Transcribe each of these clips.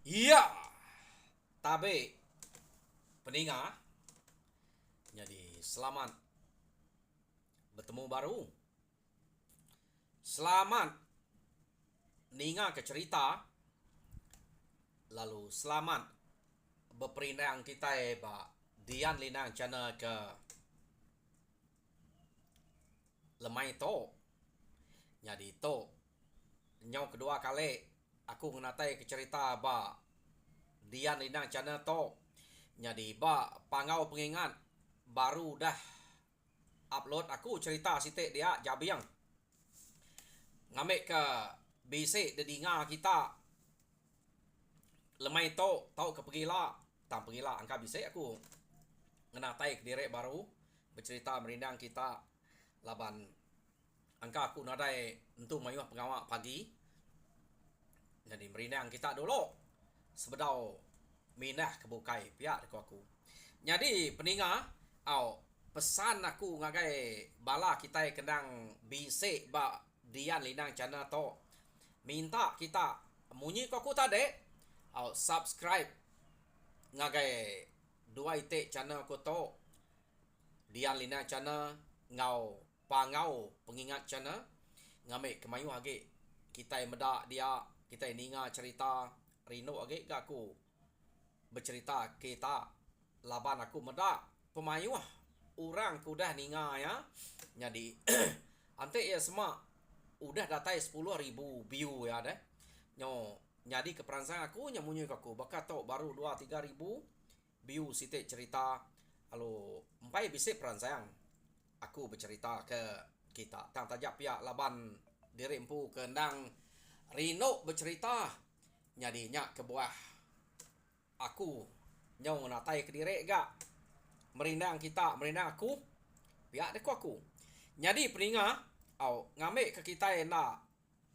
Iya, tabe peninga. Jadi selamat bertemu baru. Selamat ninga ke cerita. Lalu selamat berperindang kita ba Dian Linang channel ke lemai to. Jadi to nyau kedua kali aku menatai ke cerita ba Dian Linang channel to. Jadi ba pangau pengingat baru dah upload aku cerita sitik dia jabiang ngambil ke basic dedinga kita lemai to tau ke pergila tang pergila angka bisik aku ngenatai ke direk baru bercerita merindang kita laban angka aku nadai untuk mayuh pengawak pagi. Jadi merindang kita dulu sebedau minah kebukai pihak dekat aku. Jadi peninga au pesan aku ngagai bala kita kendang bisik ba Dian Linang channel to minta kita munyi ko aku tadi au subscribe ngagai dua itik channel ko to Dian Linang channel ngau pangau pengingat channel ngambil kemayu age kita medak dia kita ninga cerita rino age gak aku bercerita kita laban aku medak pemayu orang ku dah ninga ya. Jadi ante ya semua udah datai 10.000 view ya deh. Nyo jadi keperansang aku nyamunyi aku bakat tau baru 2-3 ribu view sitik cerita lalu empai bisik peransang aku bercerita ke kita tang tajak pihak laban diri empu kendang Rino bercerita jadi nyak ke buah aku nyau natai ke diri gak merindang kita merindang aku pihak deku aku jadi peninga au ngambil ke kita nak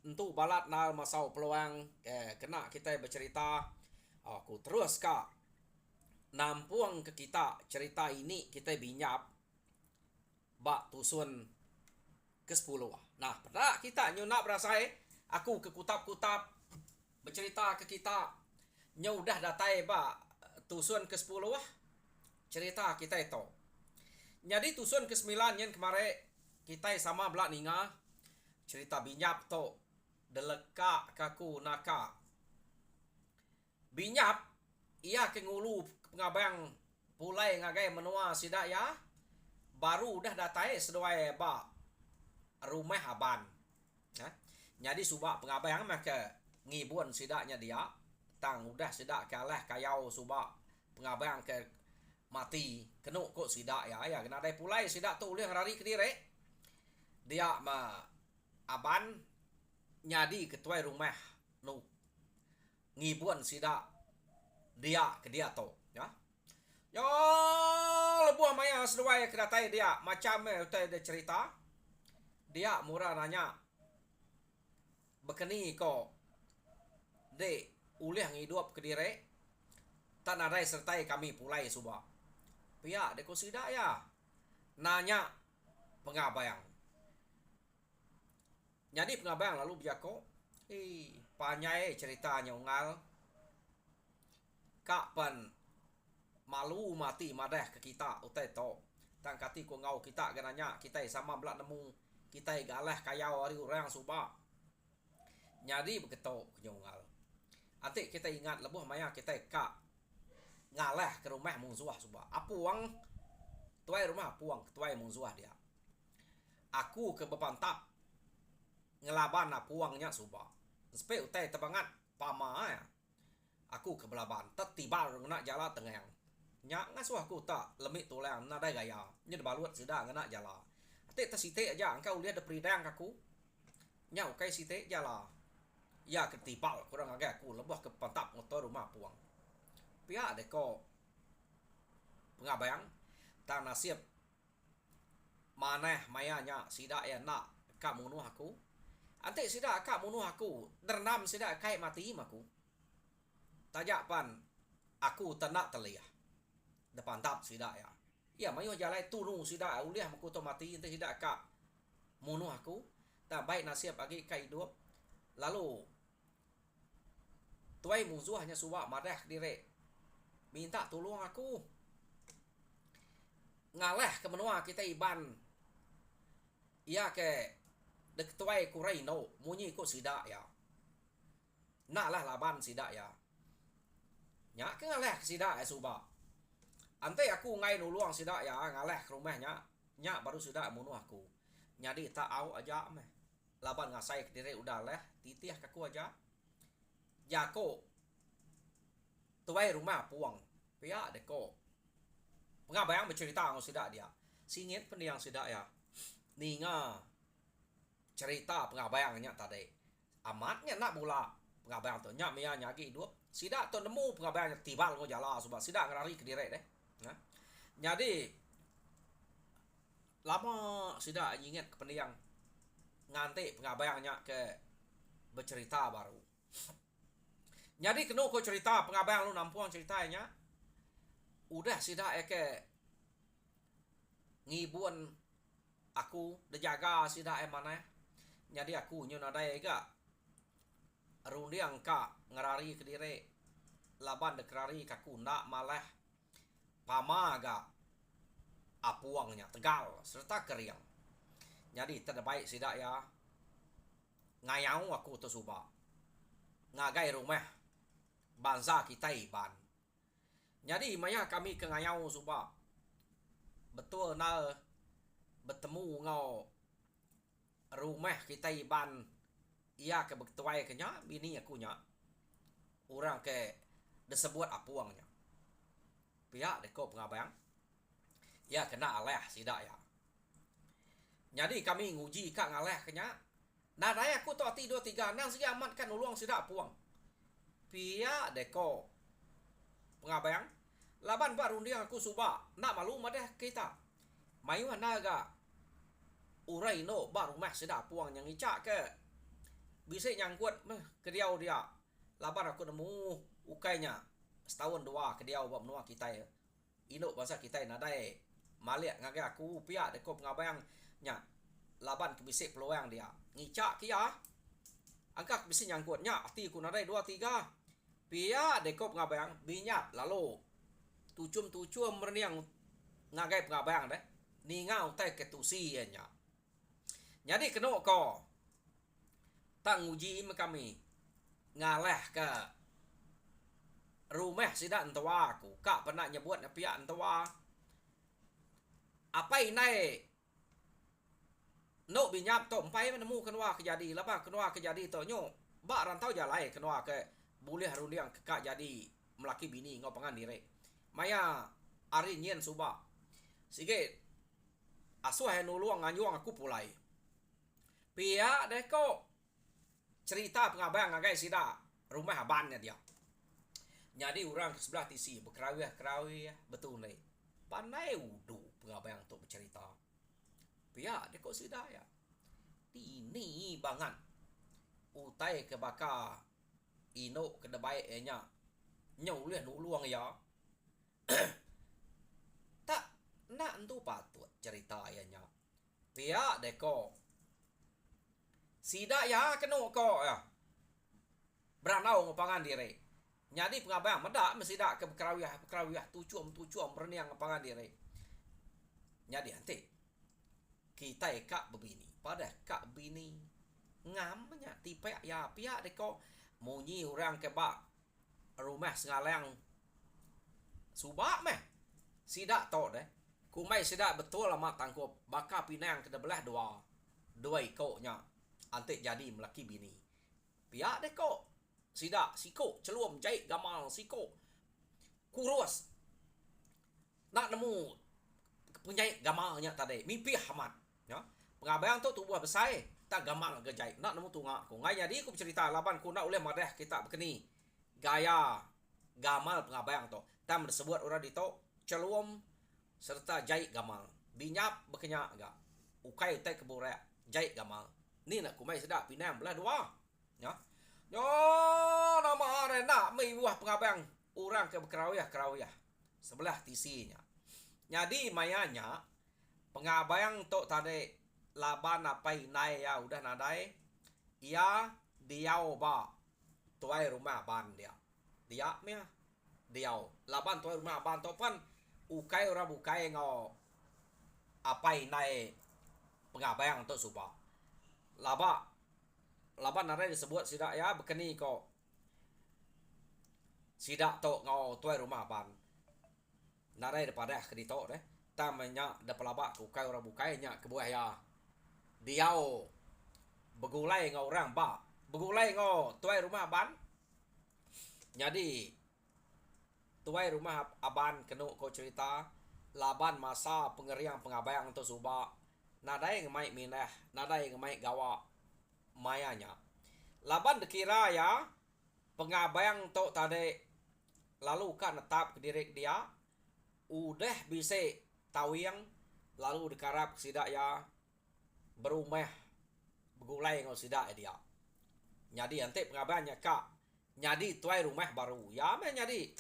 untuk balat nal masau peluang kena kita bercerita aku terus kak nampuang ke kita cerita ini kita binyap bak tusun ke 10. Nah, pada kita nyo nak berasai aku ke kutap-kutap bercerita ke kita nyo udah datai bak tusun ke 10 cerita kita itu. Jadi tusun ke 9 yang kemarin kita sama belak ninga cerita binyap to deleka kaku naka binyap ia ke ngulu pengabang pulai ngagai menua sidak ya baru udah datai seduai ba rumah aban ya. Jadi subak pengabang maka ngibun sidaknya dia tang udah sidak kalah kayau subak pengabang ke mati kenuk kok sidak ya kena dai pulai sidak tu ulih rari ke dire dia ma aban nyadi ketua rumah nu ngibun sidak dia ke dia tu ya. Yo lebuh maya seduai kedatai dia macam utai dia cerita dia murah nanya bekeni ko de ulih ngidup ke dire tak nadai sertai kami pulai subak pihak deko sidak ya nanya pengabayang. Jadi pengabayang lalu biako panyai ceritanya ungal kak pan malu mati madah ke kita utai to tang kati ko ngau kita gananya kita sama belak nemu kita galah kayau hari orang subak nyadi beketo kenyongal ati kita ingat lebuh maya kita kak ngalah ke rumah mungsuah subak apuang tuai rumah apuang tuai mungsuah dia aku ke bepantap ngelaban apuangnya subak sepe utai tebangat pama ya aku ke belaban tetiba nak jala tengah nyak ngasuh aku tak lemik tulang na dai gaya nya de balut sida ngana jala ate ta site aja engkau lihat de pridang aku nyau kai site jala ya ketipal kurang agak aku lebah ke pantap motor rumah puang pihak de ko pengabayang ta nasib maneh mayanya sida ya nak kak munuh aku ate sida kak munuh aku dernam sida kai mati maku tajak pan aku tenak teliah depan tap sidak ya. Ya mayu jalai tunu sidak uliah maku to mati ente sidak kak munuh aku tak baik nasib bagi kai hidup lalu tuai musuh hanya suba madah dire. Minta tolong aku. Ngaleh ke menua kita iban. Ia ke dek tuai kurai no munyi ko sidak ya. Nak lah laban sidak ya. Nya ke ngaleh ke sidak ya suba. Antai aku ngai nuluang sidak ya ngaleh ke rumahnya. Nya baru sidak munuh aku. Nyadi tak au aja meh. Laban ngasai ke dire udah leh titih kaku aja. Jako tuai rumah puang. Pia deko. Pengabayang bercerita ngau sidak dia. Singit pendiang sidak ya. Ninga cerita pengabayangnya tadi. Amatnya nak bola pengabayang tu. Nyak mia nyagi hidup. Sidak tu nemu pengabayangnya tibal ngau jala sebab sidak ngerari ke direk deh. Nah. Jadi lama sidak ingat ke pendiang nganti pengabayangnya ke bercerita baru. Jadi kena ko cerita pengabayang lu nampuang ceritanya. Udah sidak ke ngibun aku dejaga sidak mana. Jadi aku nyo nadai ga rundiang ka ngerari ke dire laban dekrari kaku ndak malah pama ga apuangnya tegal serta keriang. Jadi terbaik sidak ya ngayau aku tu suba ngagai rumah bangsa kita iban. Jadi maya kami ke ngayau suba betul na bertemu ngau rumah kita iban ia ke bertuai ke nya bini aku nya orang ke disebut apuangnya pihak deko pengabayang ya kena aleh sidak ya. Jadi kami nguji kak ngaleh kenya nah daya aku tu ati 2 3 nang segi amat kan uluang sidak apuang pihak deko pengabayang laban baru dia aku suba nak malu madah kita mayu naga urai no baru mah sidak apuang yang icak ke bisa nyangkut ke diau dia laban aku nemu ukainya setahun 2 ke diau buat menua kita ya induk bahasa kita nadai malik ngagai aku pihak deko pengabayang nya laban ke bisik peluang dia ngicak kia angkat bisa nyangkut nya ati ku nadai 2 3 pihak deko pengabayang binyat lalu tucum merniang ngagai pengabayang deh ningau tai ketusi nya. Jadi kena ko tak nguji kami ngaleh ke rumah sidak entua aku kak pernah nyebut pihak entua apa ini no binyap to empai menemu kenua kejadi lapa kenua kejadi to nyo ba rantau jalai kenua ke boleh rundiang kak jadi melaki bini ngau pangan direk maya ari nyen suba sikit asu hai nuluang nganyuang aku pulai pihak deko cerita pengabayang ngagai sida rumah abannya dia. Jadi orang sebelah tisi berkerawih betul nih. Pandai udu pengabayang tu bercerita. Pihak deko sida ya. Ini bangan. Utai ke baka ino ke debai nya. Nyau leh nuluang ya. Tak nak entu patut cerita ayahnya. Pihak deko sida ya kena ko ya. Beranau ngapangan diri. Jadi pengabayang medak mesti dak ke berkerawih tucuam berniang ngapangan diri. Jadi nanti kita kak begini pada kak bini ngamnya tipe ya pihak deko munyi orang ke bak rumah sengalang subak meh sidak to deh kumai sidak betul lama tangkup baka pinang kena belah dua ikoknya antik jadi melaki bini pihak deko sidak siko celuam jahit gamal siko kurus nak nemu penjahit gamalnya tadi mimpi hamat ya pengabayang tu tubuh besar tak gamal ke jahit nak nemu tungak ku ngai jadi aku bercerita laban ku nak oleh madah kita berkeni gaya gamal pengabayang tu tam disebut orang dito celuam serta jahit gamal binyap berkenyak agak ukai utai keburak jahit gamal ni nak kumai sedap pinang belah dua ya yo nama arena mai buah pengabayang orang ke kerawih sebelah tisinya jadi mayanya pengabayang tok tadi laban apa inai ya udah nadai ia diau ba tuai rumah ban dia meh diau laban tuai rumah ban to pan ukai ora bukai ngau apai nai pengabayang to suba laban nare disebut sidak ya bekeni ko sidak to ngau tuai rumah ban nare daripada ke dito deh tamanya da pelabak ukai ora bukai nya ke buah ya diau begulai ngau orang ba begulai ngau tuai rumah ban jadi tuai rumah aban kenu ko cerita laban masa pengeriang pengabayang to suba nadai ngemai minah nadai ngemai gawa mayanya laban dikira ya pengabayang to tade lalu kan netap ke diri dia udah bisa tawiang lalu dikarap sidak ya berumah begulai ngau sidak dia jadi ante pengabayangnya kak jadi tuai rumah baru ya meh jadi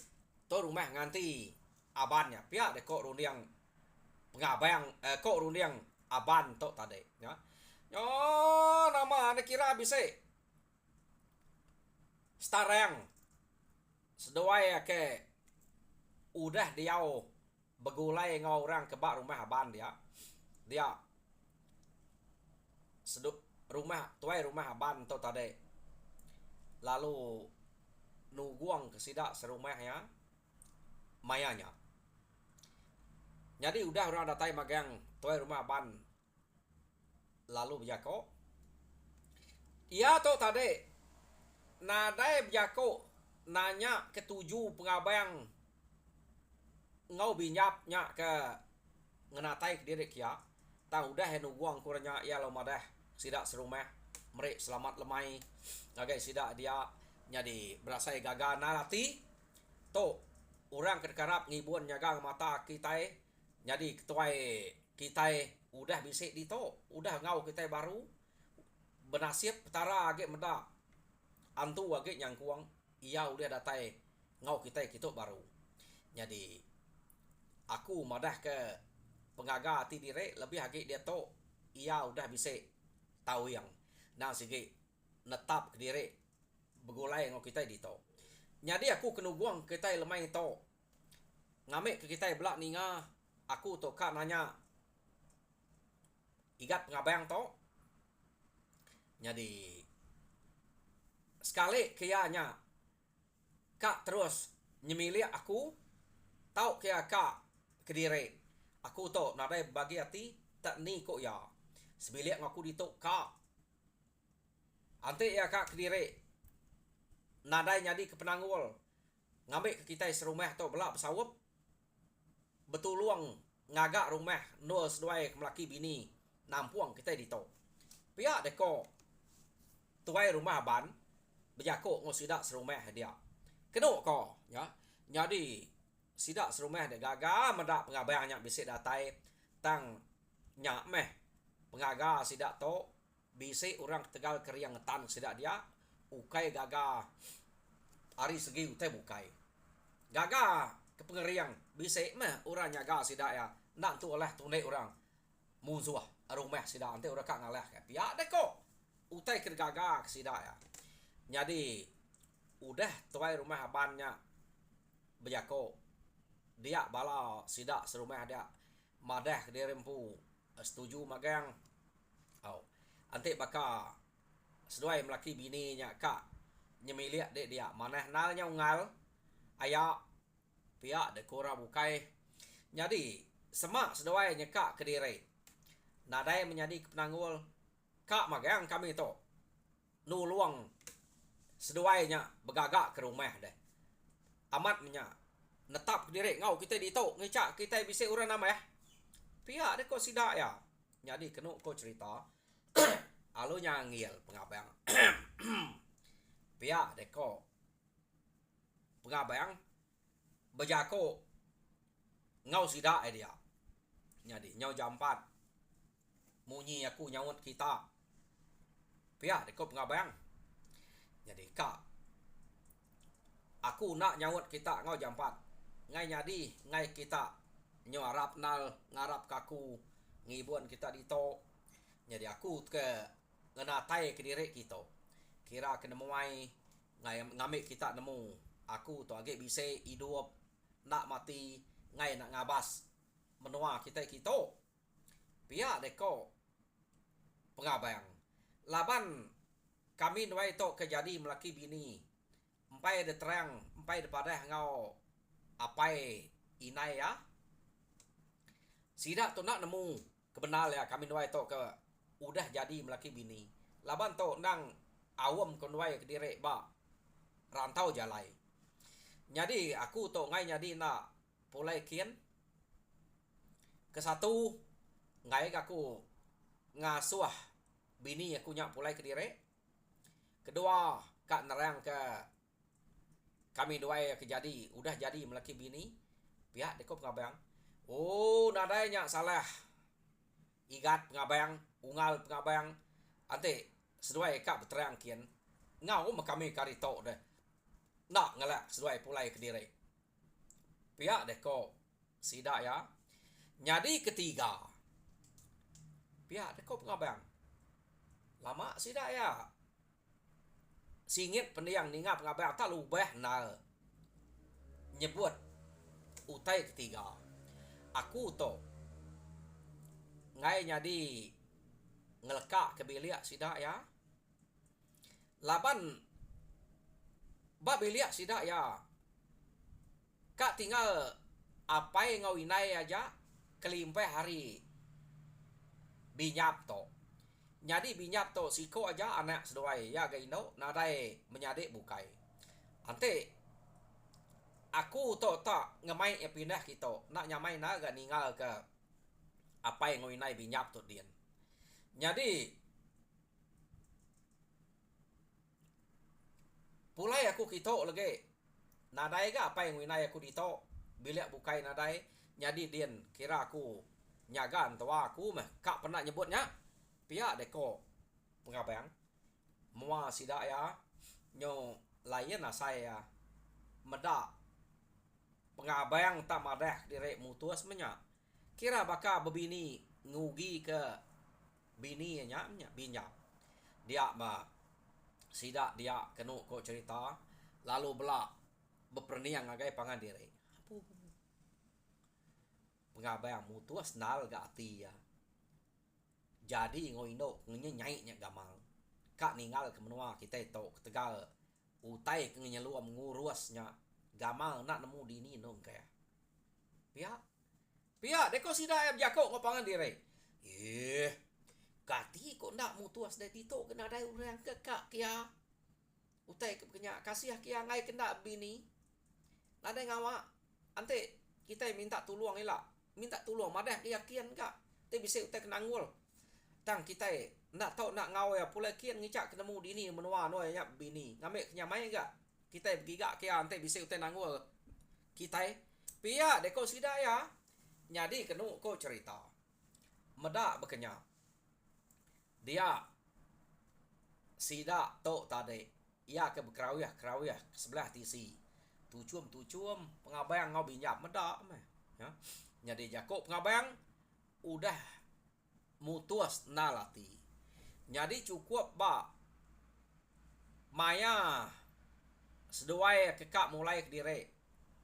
to rumah nganti abannya pihak de kok rundiang pengabayang kok rundiang aban to tadi ya yo nama ane kira bisa starang sedoai ke udah diau begulai ngau orang kebak rumah aban dia seduk rumah tuai rumah aban to tadi lalu nuguang ke sidak serumah ya mayanya jadi udah orang datai magang tuai rumah ban lalu bejako iya to tadi nadai bejako nanya ketujuh pengabayang ngau binyap nya ke ngenatai ke diri kia tang udah nuguang kuranya ya lo madah sidak serumah merek selamat lemai ngagai sidak dia jadi berasa gagal narati to orang kedekarap ngibun nyagang mata kita jadi ketuai kita udah bisik di to udah ngau kita baru benasib petara agak meda antu agak yang kuang ia udah datai ngau kita baru jadi aku madah ke pengaga hati diri lebih agak dia to ia udah bisik tahu yang nah sigi netap ke diri begulai ngau kita di to jadi aku kena guang kita lemai to ngamik ke kita belak ninga aku to kak nanya igat pengabayang to jadi sekali kianya kak terus nyemilik aku tau kia kak kediri aku to nadai bagi hati tak ni kok ya sebilik ngaku ditok kak ante ya kak kediri nadai nyadi ke penanggul ngambil ke kita serumah tu belak bersawap betuluang ngagak rumah nol seduai kemelaki bini nampuang kita di to pihak deko tuai rumah ban berjakok ngos sidak serumah dia kenok ko ya jadi sidak serumah dia gaga mendak pengabayangnya bisik datai tang nyak meh pengaga sidak to bisik orang tegal keriang ngetan sidak dia ukai gaga hari segi utai bukai gaga ke pengeriang bisa mah orang nyaga sidak ya nak tu oleh tunai orang musuh rumah sidak ante orang kak ngalah ke pihak deh kok utai ke gaga sidak ya jadi udah tuai rumah abannya berjako dia bala sidak serumah dia madah dia rempu setuju magang ante baka seduai melaki bininya kak nyemilik dek dia maneh nalnya ungal ayak pihak de kora bukai jadi semak seduai nyekak ke diri nadai menjadi penanggul kak magang kami to nuluang seduainya begagak ke rumah deh amat menya netap ke diri ngau kita di to ngecak kita bisa urang nama ya pihak de kok sidak ya jadi kenu ko cerita alo nyangil pengabayang pihak deko pengabayang bejako ngau sidak dia jadi nyau jam 4 munyi aku nyawut kita pihak deko pengabayang jadi kak aku nak nyawut kita ngau jam 4 ngai nyadi ngai kita nyarap nal ngarap kaku ngibun kita dito jadi aku ke ngena tai ke diri kita kira kena muai ngamik kita nemu aku tu agak bisa hidup nak mati ngai nak ngabas menua kita pihak deko pengabang laban kami nuai to kejadi melaki bini empai de terang empai de padah ngau apai inai ya sidak tu nak nemu kebenar ya kami nuai to ke udah jadi melaki bini laban to nang awam konwai ke direk ba rantau jalai jadi aku to ngai jadi nak pulai kian ke satu ngai aku ngasuh bini aku nyak pulai ke direk kedua kak nerang ke kami dua ke jadi udah jadi melaki bini pihak deko pengabang oh nadai nyak salah igat pengabang ungal pengabang ante seduai kak berterang kian ngau kami kari tok deh nak ngelak seduai pulai ke direk pihak deko sidak ya jadi ketiga pihak deko pengabang lama sidak ya singit pendiang ninga pengabang tak lubah nal nyebut utai ketiga aku to ngai jadi ngelekak ke bilik sidak ya laban ba bilik sidak ya kak tinggal apa yang ngau inai aja kelimpai hari binyap to jadi binyap to siko aja anak seduai ya gaino nadai menyadik bukai ante aku to tak ngemai ya pindah kita nak nyamai na ga ningal ke apa yang ngau inai binyap to dian jadi pulai aku kita lagi nadai ga apa yang ngau inai aku dito bilik bukai nadai jadi dian kira aku nyagan tua aku mah kak pernah nyebutnya pihak deko pengabang mua sidak ya nyo lain lah saya medak pengabang tak madah direk mutus menya kira baka bebini ngugi ke bini nya binyap dia mah sidak dia kenu ko cerita lalu belak beperniang agai pangan direk pengabang mutus nal ga ati ya jadi ngoindo nyai nya gamal kak ningal ke menua kita to tegal utai ke nyeluam ngurusnya gamal nak nemu dini nong kaya pihak deko sida jako ngopangan direk kati kok ndak mutuas dari tito kena dai urang ke kak kia utai ke kenya kasih kia ngai kena bini nadai ngawa ante kita minta tolong elak minta tolong madah dia kian kak te bisa utai kena ngul tang kita nak tahu nak ngau ya pula kian ngicak ketemu dini menua no ya bini ngamek nyamai gak kita pergi gak kia ante bisa utai nangul kita pia deko sida ya nyadi kenu ko cerita medak bekenya dia sida to tade ia ke bekrawiah sebelah tisi tucum pengabang ngau binyap medak mah ya nyadi jako pengabang udah mutuas nalati jadi cukup ba maya seduai kekak mulai ke direk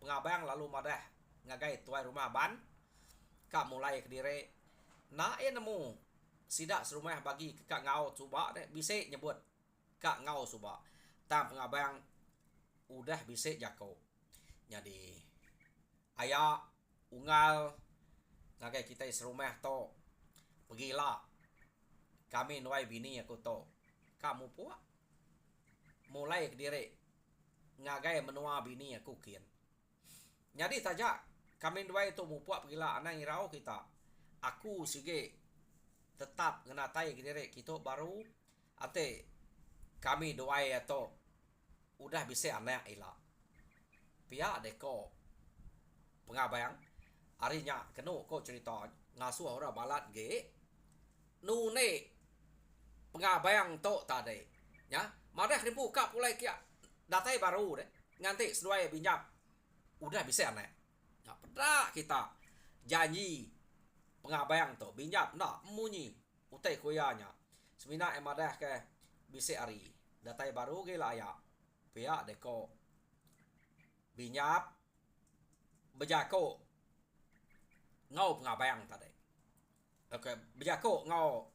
pengabang lalu madah ngagai tuai rumah ban kak mulai ke direk na nemu sidak serumah bagi kekak ngau cuba deh bisa nyebut kak ngau suba tam pengabang udah bisa jako jadi ayah ungal ngagai kita serumah to pergilah kami nuai bini aku to kamu puak mulai ke direk ngagai menua bini aku kian jadi tajak kami nuai to mu puak pergilah anang irau kita aku sige tetap ngenatai ke direk kita baru ate kami doai to udah bisa anak ila pihak deko pengabang harinya kenu ko cerita ngasuh orang balat ge nune pengabang to tade ya madah dibuka pulai kia datai baru deh nganti seduai binyap udah bisa anak ya pedak kita janji pengabang to binyap nak munyi utai kuyanya semina emadah ke bisa ari datai baru ge lah ya pihak deko binyap bejako ngau pengabayang tadi. Oke, bejako ngau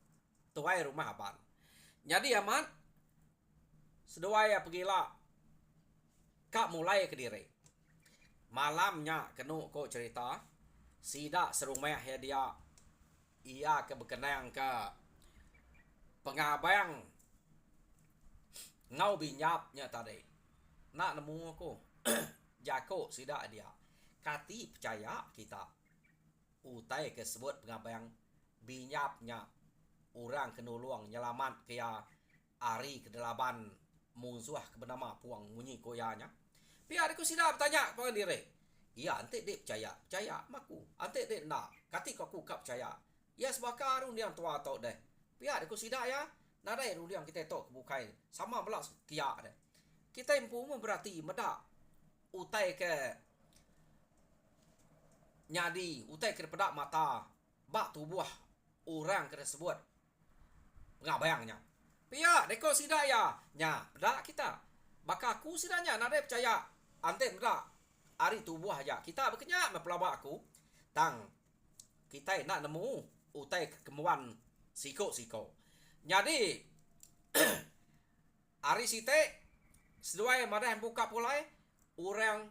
tuai rumah aban. Jadi amat seduai pergilah kak mulai ke diri. Malamnya kenu ko cerita sida serumah ya dia ia ke berkenang ke pengabayang ngau binyapnya tadi. Nak nemu aku jako sida dia. Kati percaya kita utai kesebut pengabayang binyapnya orang kenuluang nyelamat kaya ari kedelaban musuh kebenama puang munyi koyanya. Pihak aku sida bertanya pada diri. Ya, ante dek percaya maku. Ante dek nak. Kati aku kap percaya. Ya sebakar rundiang tua tok deh. Pihak aku sida ya. Nadai rundiang kita tok bukai. Sama belas kia deh. Kita impu berarti medak utai ke nyadi, utai ke pedak mata bak tubuh orang kena sebut pengabayangnya. Pihak deko sida ya. Nya, pedak kita. Baka aku sidanya nadai percaya. Ante medak hari tubuh aja. Kita berkenyak mempelabak aku. Tang kita nak nemu utai kekemuan siko-siko. Jadi hari site seduai madah buka pulai orang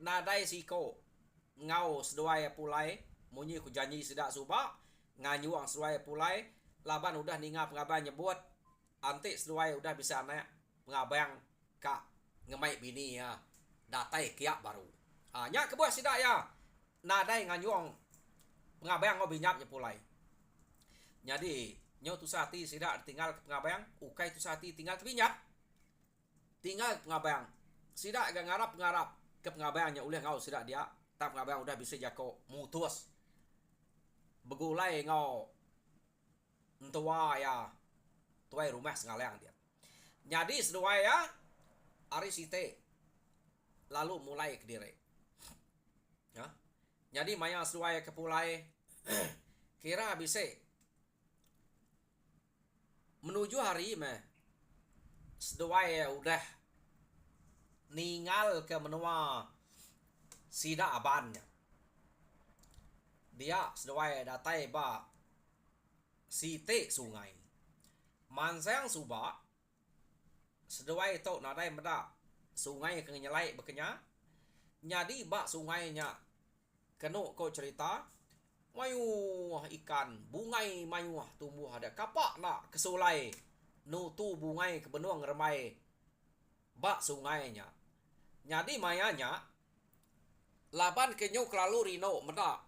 nadai siko ngau seduai pulai munyi ku janji sidak subak nganyuang seduai pulai laban udah ninga pengabayang nyebut antik seduai udah bisa anak pengabayang kak ngemai bini ya datai kiak baru. Nyak kebuah sidak ya nadai nganyuang pengabayang ngau binyap nyepulai. Jadi nyo tu sati sidak tinggal ke pengabayang ukai tu sati tinggal ke binyap. Tinggal pengabayang. Sidak agak ngarap ke pengabayangnya uleh ngau sidak dia. Tak pengabayang udah bisa jako mutus. Begulai ngau entua ya. Tuai rumah sengalayang dia. Jadi sedua ya hari site lalu mulai ke diri. Ya. Jadi maya sedua ya ke pulai kira bisa menuju hari meh sedua ya udah ninggal ke menua sida abannya. Dia sedua ya datai ba site sungai. Mansang subak sedua itu nadai meda sungai ke nyelai bekenya. Jadi bak sungainya kenu ko cerita mayu ikan bungai mayu tumbuh ada kapak nak kesulai nutu bungai ke benuang remai bak sungainya. Jadi mayanya laban kenyu kelalu rino meda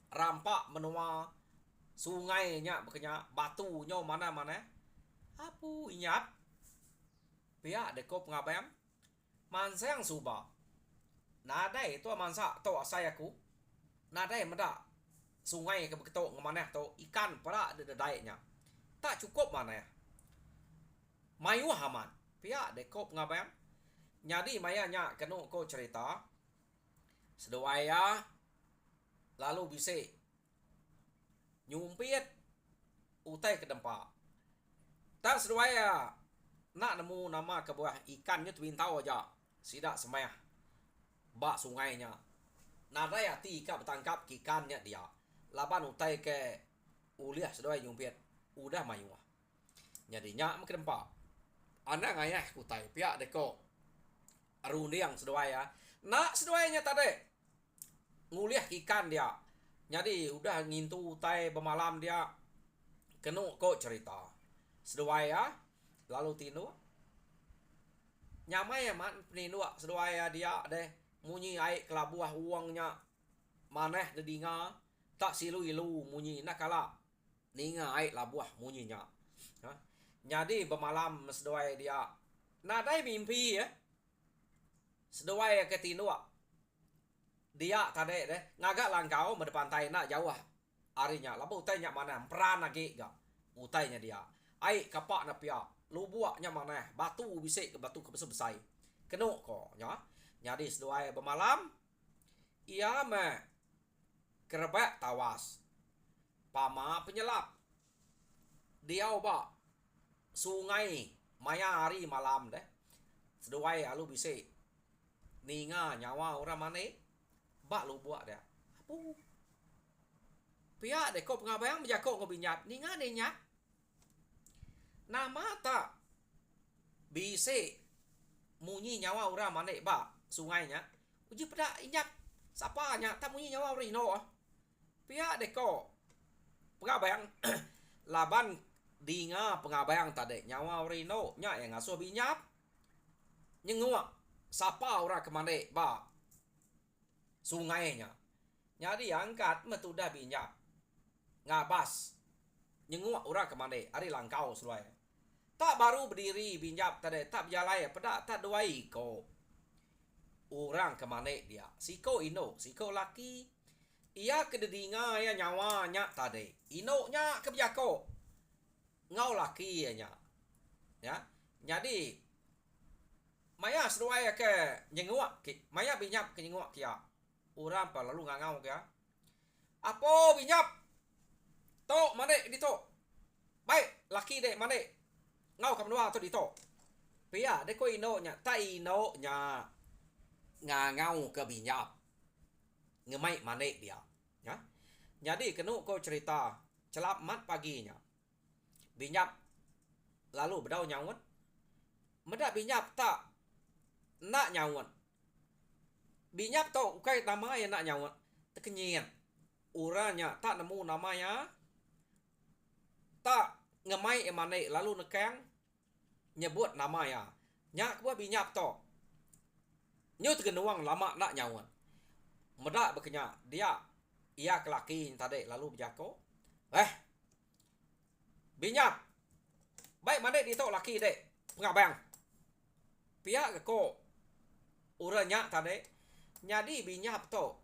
rampak menua sungainya bekenya batunya mana-mana apu inyap pihak deko pengabayang mansang suba nadai tu mansa to asayaku nadai meda sungai ke beketok ngemaneh to ikan pada dedainya tak cukup mana ya mayu haman pihak deko pengabayang. Jadi mayanya kenu ko cerita seduaya lalu bisa nyumpit utai ke tempat. Tak seduaya nak nemu nama kebuah ikannya tu bintau aja. Sidak semayah bak sungainya. Nada ya tika bertangkap ikannya dia. Laban utai ke uliah seduaya nyumpit. Udah mayuah. Jadinya ke tempat. Anak ngayah kutai pihak deko aruniang seduaya. Nak seduayanya tadi nguliah ikan dia. Jadi udah ngintu utai bermalam dia kenu ko cerita. Seduaya lalu tinu nyamai ya man peninu seduaya dia deh munyi aik kelabuah uangnya maneh dedinga tak silu ilu munyi nak kala ninga aik labuah munyinya. Jadi bermalam seduaya dia nadai mimpi ya seduaya ke tinu dia tadi deh ngagak langkau mendepantai nak jauh arinya labu utainya mana peran lagi gak utainya dia aik kapak na pia lubuaknya mana batu bisik ke batu ke besar kenu ko nya. Jadi seduai bermalam ia me kerebak tawas pama penyelap dia oba sungai maya hari malam deh seduai alu bisik ninga nyawa orang mana bak lu buat dia apa pihak deko pengabayang menjakok ko binyap ninga ne nyap nama tak bisik munyi nyawa orang mana bak sungainya uji pedak inyap siapa nya tak munyi nyawa orang ino pihak deko pengabayang laban dinga pengabayang tadi nyawa orang ino nya yang ngasuh binyap nyenguak siapa orang kemana ba sungainya nyari angkat metudah binyap ngabas nyenguak orang kemana ari langkau seluai tak baru berdiri binyap tadi tak berjalan pedak tak duai ko orang kemana dia siko ino siko laki ia kededinga ya nyawanya tadi ino nya kebjako ngau laki nya ya jadi maya seruai ke nyenguak maya binyap ke nyenguak kia orang pa lalu ngangau kia apa binyap tok mana di tok baik laki dek mana ngau kam dua tu di tok pia de ko ino nya ta ino nya ngangau ke binyap ngemai mana dia ya jadi kenu ko cerita celap mat paginya binyap lalu bedau nyawut medak binyap tak nak nyawut binyap tau ukai nama yang nak nyawut tekenyian uranya tak nemu namanya tak ngemai emane lalu nekang nyebut nama ya nyak buat binyap to nyu tegenuang lama nak nyawut medak bekenya dia ia kelaki tadi lalu berjako binyap baik mana di to laki dek pengabayang pihak ko uranya tadi nyadi binyap to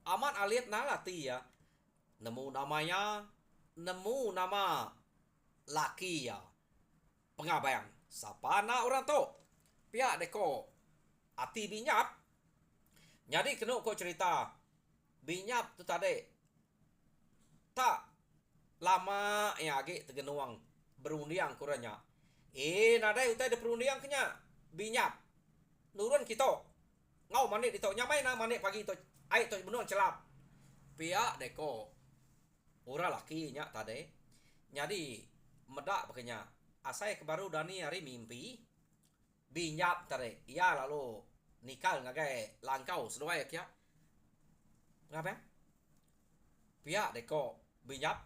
amat alit nalati ya nemu namanya nemu nama laki ya pengabayang siapa na orang to pihak deko ati binyap nyadi kena ko cerita binyap tu tadi tak lama ya age tegenuang berundiang kuranya nadai utai de perundiang kenya binyap nurun kita ngau manik dito nyamai na manik pagi to ai to benuang celap pihak deko ora laki nya tade nyadi medak pakenya asai kebaru dani hari mimpi binyap tade ia lalu nikah ngagai langkau seduai kia ngapa pihak deko binyap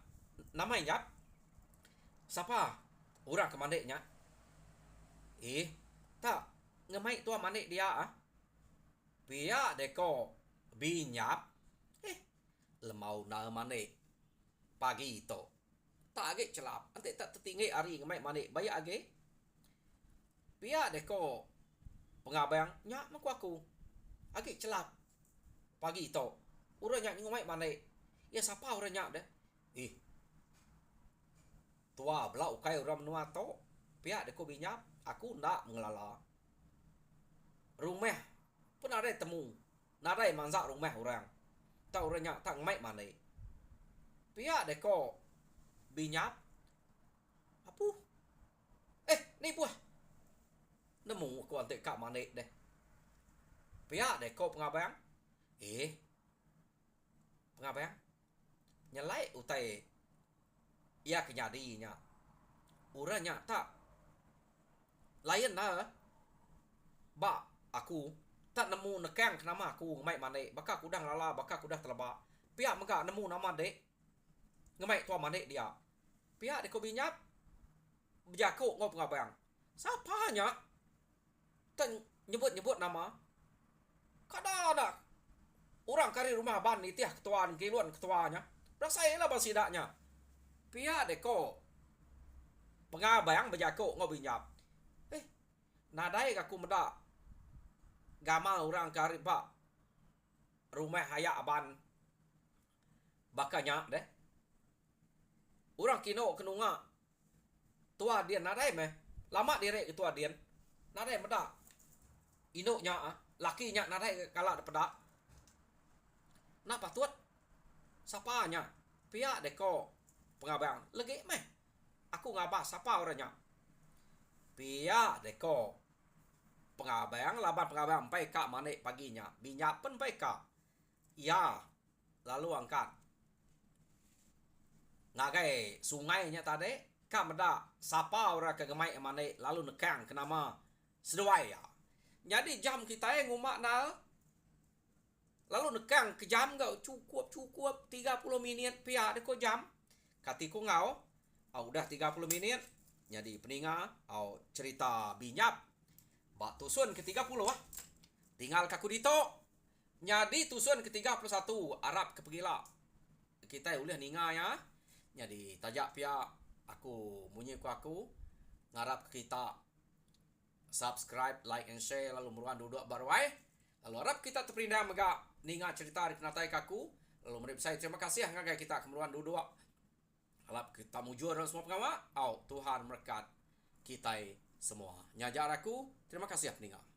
nama nyap siapa orang kemana nya tak ngemai tua manik dia pihak deko binyap lemau na manik pagi to tak age celap ante tak tertinggi hari ngemai manik bayak age pihak deko pengabayang nyak aku age celap pagi to urang nyak ngemai manik ya siapa orang nyak deh tua belau kai orang menua to pihak deko binyap aku ndak mengelala rumah pun ada temu nadai manzak rumah orang tak orangnya tak mai mana pihak deko binyap apa ni buah nemu aku antek kak mana deh pihak deko pengabayang pengabayang nyelai utai ia kenyadinya orangnya tak lain lah ba aku tak nemu nekang nama aku ngemai mane baka aku dah lala baka aku dah terlebak pihak mega nemu nama dek ngemai tua mane dia pihak deko binyap berjakuk ngau pengabayang siapa nya tak nyebut nama kada ada orang kari rumah ban ni tiah ketuaan kiluan ketuanya rasai lah basidaknya pihak deko pengabayang berjakuk ngau binyap nadai aku medak gamal orang karib ba rumah haya aban bakanya deh orang kino kenunga tua dia nadai meh lama direk tua dia nadai medak inoknya laki nya nadai kala pedak nak patut sapanya pihak deko pengabayang lagi meh aku ngabas siapa orangnya pihak deko pengabang laban pengabang pai ka manik paginya. Binyap pen pai ka. Ya, lalu angkat. Ngagai sungainya tadi, ka meda sapa ora kegemai manik lalu nekang ke nama seduai ya. Jadi jam kita ngumak na lalu nekang ke jam gak cukup 30 minit pihak deko jam. Kati ko ngau, udah 30 menit. Jadi peninga au cerita binyap bak tusun ke-30 ah. Tinggal kaku dito. Jadi tusun ke-31 Arab kepegila. Kita boleh ninga ya. Jadi tajak pihak aku munyi aku ngarap kita subscribe, like and share lalu meruan duduk baruai. Lalu harap kita terperindah mega ninga cerita di kenatai kaku. Lalu mereka saya terima kasih ngagai kita kemeruan duduk. Harap kita mujur dalam semua pengawal. Tuhan berkat kita semua. Nyajar aku. Terima kasih peninga.